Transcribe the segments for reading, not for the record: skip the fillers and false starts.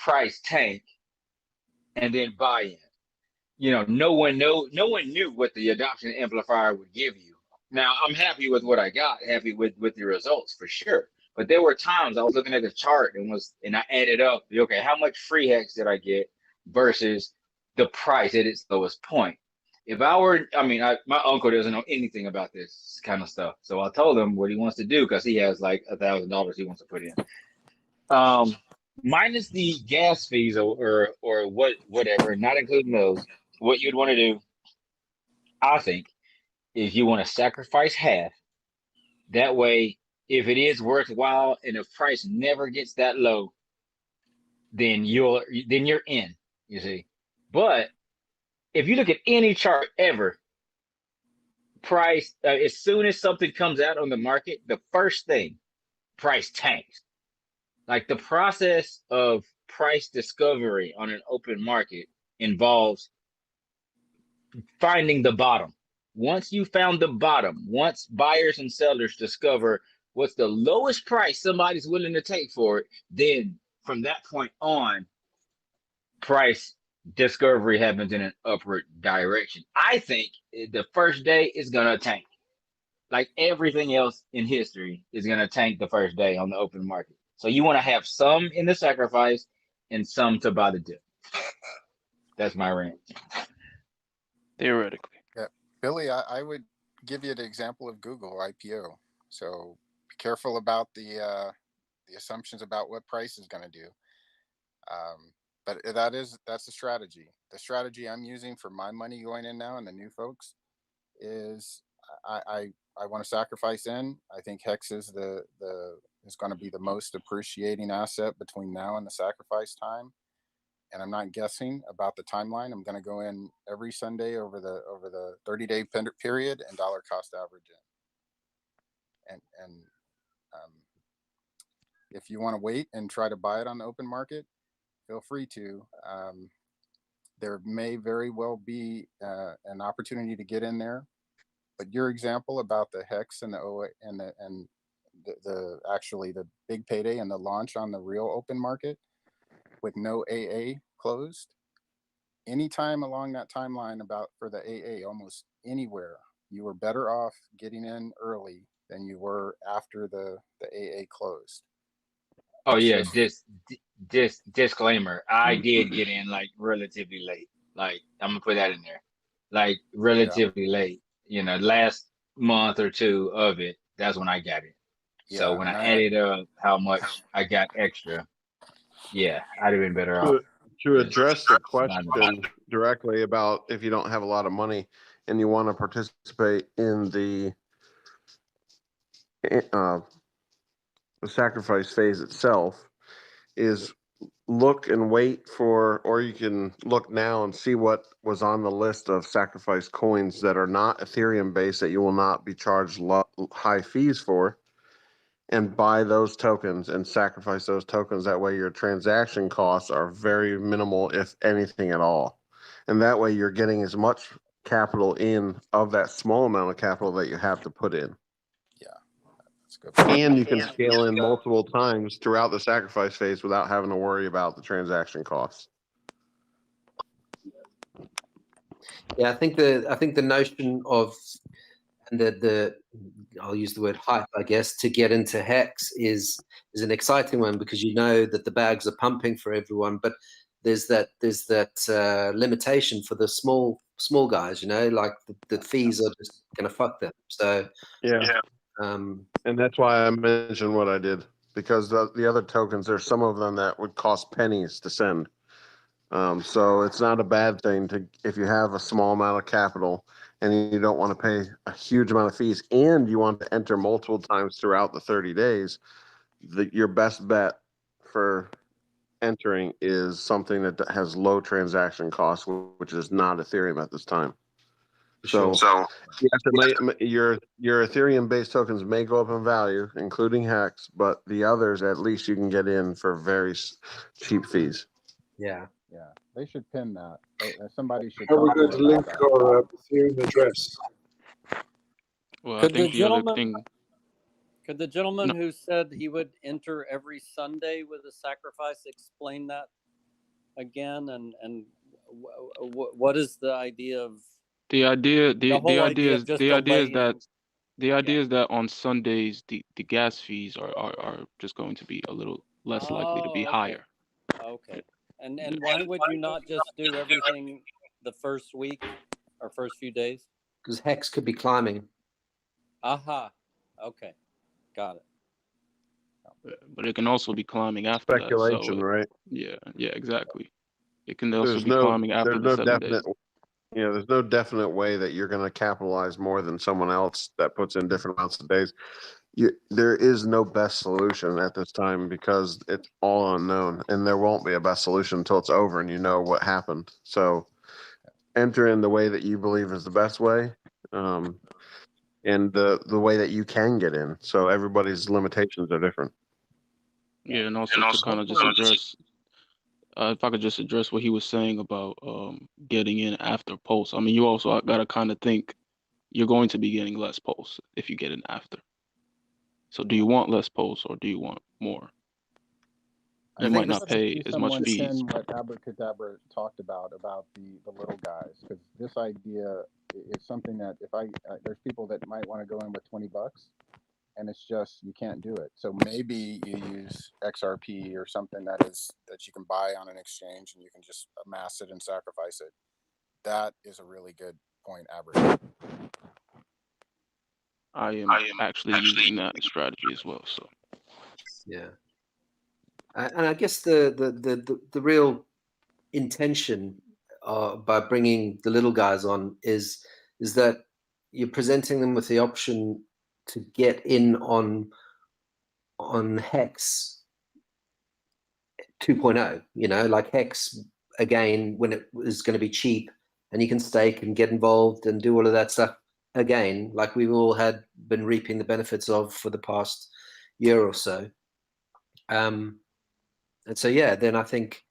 price tank and then buy in. No one knew what the adoption amplifier would give you. Now I'm happy with what I got, happy with the results for sure. But there were times I was looking at the chart and I added up, okay, how much free hex did I get versus the price at its lowest point? If I were, my uncle doesn't know anything about this kind of stuff, so I told him what he wants to do because he has like $1,000 he wants to put in. Minus the gas fees or whatever, not including those, what you'd want to do, I think, is you want to sacrifice half. That way, if it is worthwhile and the price never gets that low, then you're in, you see. But if you look at any chart ever, price as soon as something comes out on the market, the first thing, price tanks. Like the process of price discovery on an open market involves finding the bottom. Once you found the bottom, once buyers and sellers discover what's the lowest price somebody's willing to take for it, then from that point on, price discovery happens in an upward direction. I think the first day is going to tank. Like everything else in history is going to tank the first day on the open market. So you want to have some in the sacrifice and some to buy the dip. That's my rant. Theoretically. Yeah. Billy, I would give you the example of Google IPO. So be careful about the assumptions about what price is going to do. But that's the strategy. The strategy I'm using for my money going in now and the new folks is I want to sacrifice in. I think Hex is is going to be the most appreciating asset between now and the sacrifice time. And I'm not guessing about the timeline. I'm going to go in every Sunday over the 30-day period and dollar cost average in. And if you want to wait and try to buy it on the open market, feel free to. There may very well be an opportunity to get in there. But your example about the Hex and the OA and the actually the big payday and the launch on the real open market with no AA closed, anytime along that timeline for the AA, almost anywhere, you were better off getting in early than you were after the AA closed. Oh yeah, disclaimer. I did get in like relatively late. Like I'm gonna put that in there. Like relatively late. Last month or two of it, that's when I got it. So when I added up how much I got extra, yeah, I'd have been better off. To address the question directly about if you don't have a lot of money and you want to participate in the sacrifice phase itself, is look and wait for, or you can look now and see what was on the list of sacrifice coins that are not Ethereum based that you will not be charged high fees for, and buy those tokens and sacrifice those tokens. That way your transaction costs are very minimal, if anything at all. And that way you're getting as much capital in of that small amount of capital that you have to put in. Good. And you can scale in multiple times throughout the sacrifice phase without having to worry about the transaction costs. Yeah, I think the notion of the I'll use the word hype, I guess, to get into Hex is an exciting one, because that the bags are pumping for everyone, but there's that limitation for the small guys, like the fees are just going to fuck them. So yeah. And that's why I mentioned what I did, because the other tokens, there's some of them that would cost pennies to send. So it's not a bad thing if you have a small amount of capital and you don't want to pay a huge amount of fees and you want to enter multiple times throughout the 30 days, your best bet for entering is something that has low transaction costs, which is not Ethereum at this time. So yes, your Ethereum-based tokens may go up in value, including Hex, but the others, at least you can get in for very cheap fees. Yeah. They should pin that. Somebody should. Are we going to link our Ethereum address? Well, I think the other thing. Could the gentleman who said he would enter every Sunday with a sacrifice explain that again, and what is the idea of The idea whole idea of just delaying? the idea is that on Sundays the gas fees are just going to be a little less likely to be higher. Okay. And why would you not just do everything the first week or first few days? Because Hex could be climbing. Aha. Okay. Got it. But it can also be climbing after Speculation, that. So right? yeah, exactly. It can also There's be climbing after the 7 days. There's no definite way that you're going to capitalize more than someone else that puts in different amounts of days. There is no best solution at this time because it's all unknown, and there won't be a best solution until it's over and you know what happened. So enter in the way that you believe is the best way, and the way that you can get in. So everybody's limitations are different. Yeah, and also to kind of just address, if I could just address what he was saying about getting in after pulse. I mean, you also got to kind of think you're going to be getting less pulse if you get in after. So do you want less pulse or do you want more? You might not pay as much fees. What Abracadabra talked about the little guys, because this idea is something that if there's people that might want to go in with $20, and it's just you can't do it. So maybe you use XRP or something that you can buy on an exchange and you can just amass it and sacrifice it. That is a really good point, Abracadabra. I am actually using that strategy as well. So yeah, and I guess the real intention by bringing the little guys on is that you're presenting them with the option to get in on Hex 2.0. You know, like Hex again when it was going to be cheap, and you can stake and get involved and do all of that stuff again, like we've all been reaping the benefits of for the past year or so. And so, yeah, then I think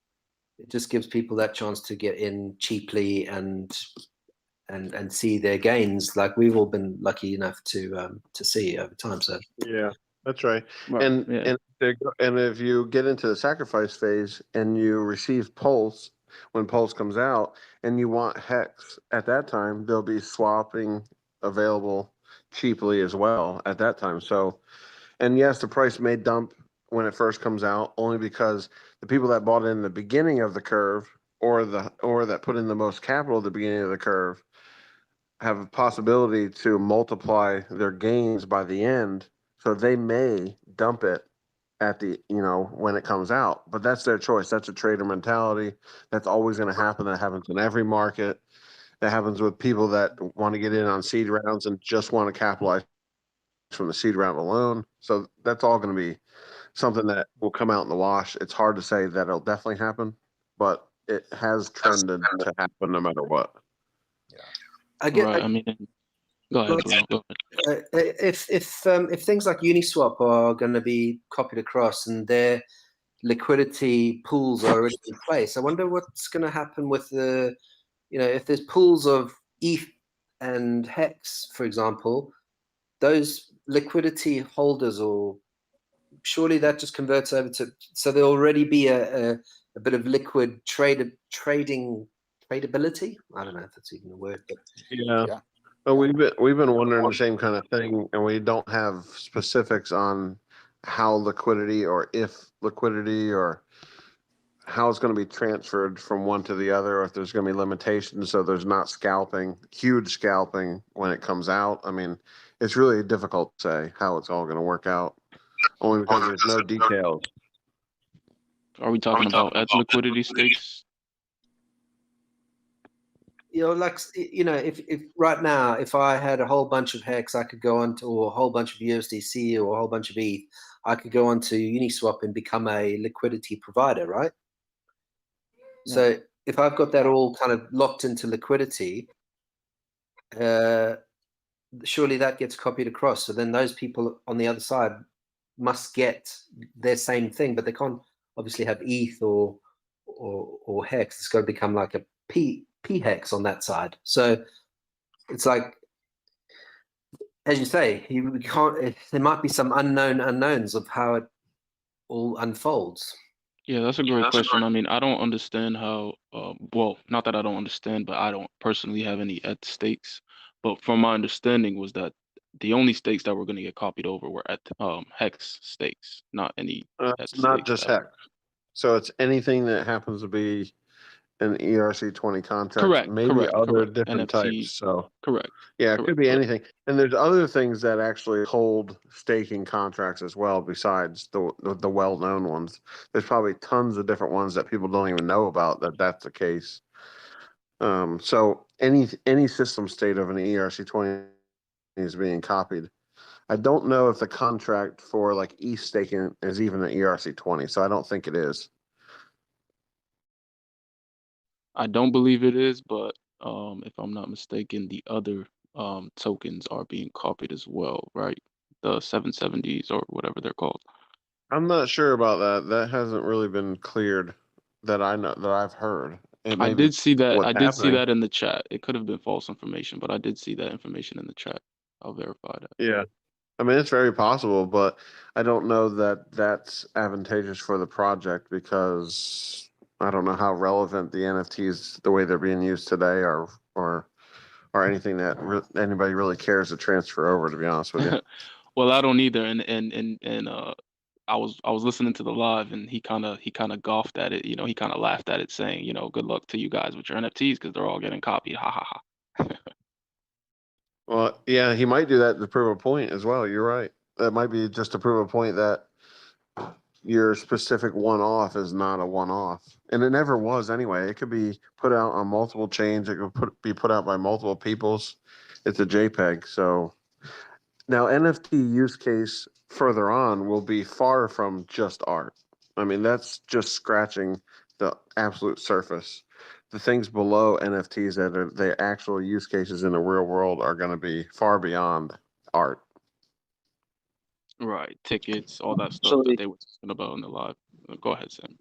it just gives people that chance to get in cheaply and see their gains, like we've all been lucky enough to see over time. So yeah, that's right. Right, And yeah. and if you get into the sacrifice phase and you receive pulse when pulse comes out and you want Hex at that time, there'll be swapping available cheaply as well at that time. So, and yes, the price may dump when it first comes out, only because the people that bought in the beginning of the curve or that put in the most capital at the beginning of the curve have a possibility to multiply their gains by the end. So they may dump it at the, when it comes out, but that's their choice. That's a trader mentality. That's always going to happen. That happens in every market. That happens with people that want to get in on seed rounds and just want to capitalize from the seed round alone. So that's all going to be something that will come out in the wash. It's hard to say that it'll definitely happen, but it has trended to happen no matter what. Yeah. I get. Right. I mean, go ahead, Bruno. Go ahead. If things like Uniswap are going to be copied across and their liquidity pools are already in place, I wonder what's going to happen with the, if there's pools of ETH and Hex, for example, those liquidity holders, or surely that just converts over to, so there'll already be a bit of liquid tradability. I don't know if that's even a word, but yeah. But we've been wondering the same kind of thing, and we don't have specifics on how liquidity or if liquidity or how it's going to be transferred from one to the other, or if there's going to be limitations so there's not huge scalping when it comes out. I mean, it's really difficult to say how it's all going to work out, only because there's no details. Are we talking about at liquidity stakes? If right now, if I had a whole bunch of Hex, I could go on to, or a whole bunch of USDC or a whole bunch of ETH, I could go on to Uniswap and become a liquidity provider, right? Yeah. So if I've got that all kind of locked into liquidity, surely that gets copied across. So then those people on the other side must get their same thing, but they can't obviously have ETH or Hex. It's got to become like a P Hex on that side. So it's like, as you say, we can't. There might be some unknowns of how it all unfolds. Yeah, that's a great question. I mean, I don't understand how, well, not that I don't understand, but I don't personally have any ETH stakes. But from my understanding was that the only stakes that were going to get copied over were at Hex stakes, not any ETH It's not stakes just that were. Hex. So it's anything that happens to be an ERC20 contract, Correct, maybe correct, other correct. different types. NFTs, So correct, yeah, it correct, could be correct. anything. And there's other things that actually hold staking contracts as well, besides the well-known ones. There's probably tons of different ones that people don't even know about that that's the case. So any system state of an ERC20 is being copied. I don't know if the contract for like ETH staking is even an ERC20, so I don't think it is. I don't believe it is, but if I'm not mistaken, the other tokens are being copied as well, right? The 770s or whatever they're called. I'm not sure about that. That hasn't really been cleared that I know that I've heard. It I may be did see that. what's I did see happening. that in the chat. It could have been false information, but I did see that information in the chat. I'll verify that. Yeah. I mean, it's very possible, but I don't know that that's advantageous for the project because I don't know how relevant the NFTs, the way they're being used today, are or anything that anybody really cares to transfer over. To be honest with you. Well, I don't either. And I was listening to the live, and he kind of golfed at it. You know, he kind of laughed at it, saying, you know, good luck to you guys with your NFTs because they're all getting copied. Ha ha ha. Well, yeah, he might do that to prove a point as well. You're right. That might be just to prove a point that your specific one-off is not a one-off, and it never was anyway. It could be put out on multiple chains. It could be put out by multiple peoples. It's a JPEG. So now NFT use case further on will be far from just art. I mean, that's just scratching the absolute surface. The things below NFTs that are the actual use cases in the real world are going to be far beyond art. Right, tickets, all that stuff that Actually, they were talking about in the live. Go ahead, Sam.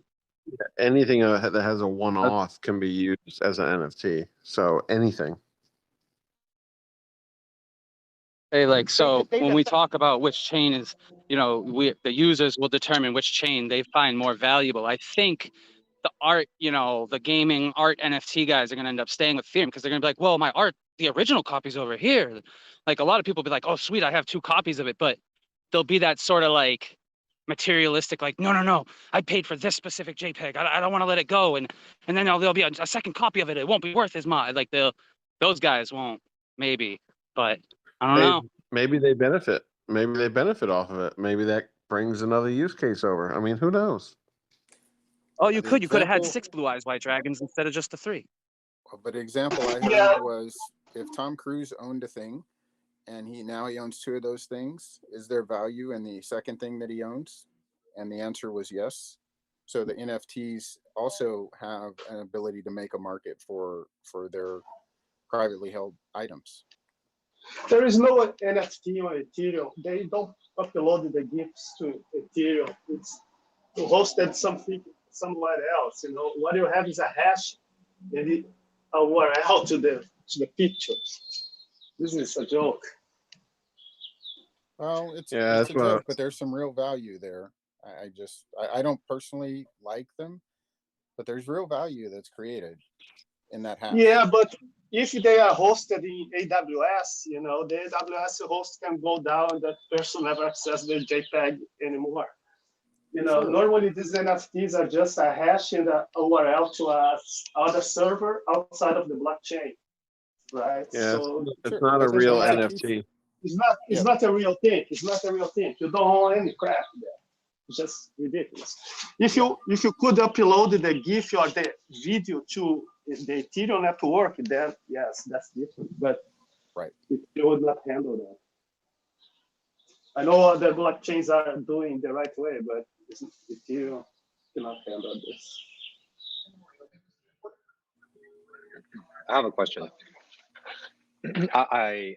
Anything that has a one-off can be used as an NFT. So anything. hey, like, so when we talk about which chain is, the users will determine which chain they find more valuable. I think the art, the gaming art NFT guys are going to end up staying with Ethereum because they're going to be like, well, my art, the original copy's over here. Like a lot of people be like, oh, sweet, I have 2 copies of it. But there'll be that sort of like materialistic, like, no, I paid for this specific JPEG. I don't want to let it go. And then there'll be a second copy of it. It won't be worth as much. Like those guys won't, maybe. But I don't know. Maybe they benefit. Maybe they benefit off of it. Maybe that brings another use case over. I mean, who knows? Oh, The you could have had example, 6 Blue Eyes White Dragons instead of just the 3. but the example I heard was if Tom Cruise owned a thing and he owns 2 of those things, is there value in the second thing that he owns? And the answer was yes. So the NFTs also have an ability to make a market for their privately held items. There is no NFT on Ethereum. They don't upload the GIFs to Ethereum. It's hosted something somewhere else. What you have is a hash and a URL to the picture. This is a joke. Well, it's Yeah, a that's what. joke, but there's some real value there. I don't personally like them, but there's real value that's created in that hash. Yeah, but if they are hosted in AWS, the AWS host can go down, that person never access the JPEG anymore. Sure. Normally these NFTs are just a hash and a URL to a other server outside of the blockchain, right? Yeah, So it's Sure, not a but there's real NFTs. NFT. it's not a real thing. It's not a real thing. You don't own any crap there. It's just ridiculous. If you could upload the GIF or the video to the Ethereum network, then yes, that's different. But Right. it would not handle that. I know other blockchains are doing the right way, but Ethereum cannot handle this. I have a question. I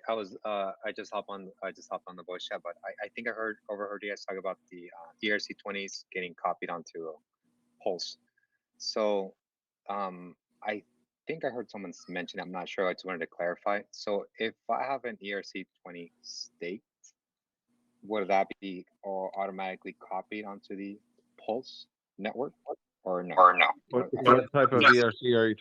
just hopped on the voice chat, but I think I overheard you guys talk about the ERC20s getting copied onto Pulse. So I think I heard someone mention it, I'm not sure. I just wanted to clarify. So if I have an ERC20 staked, would that be automatically copied onto the Pulse network? or no? What type of ERC are you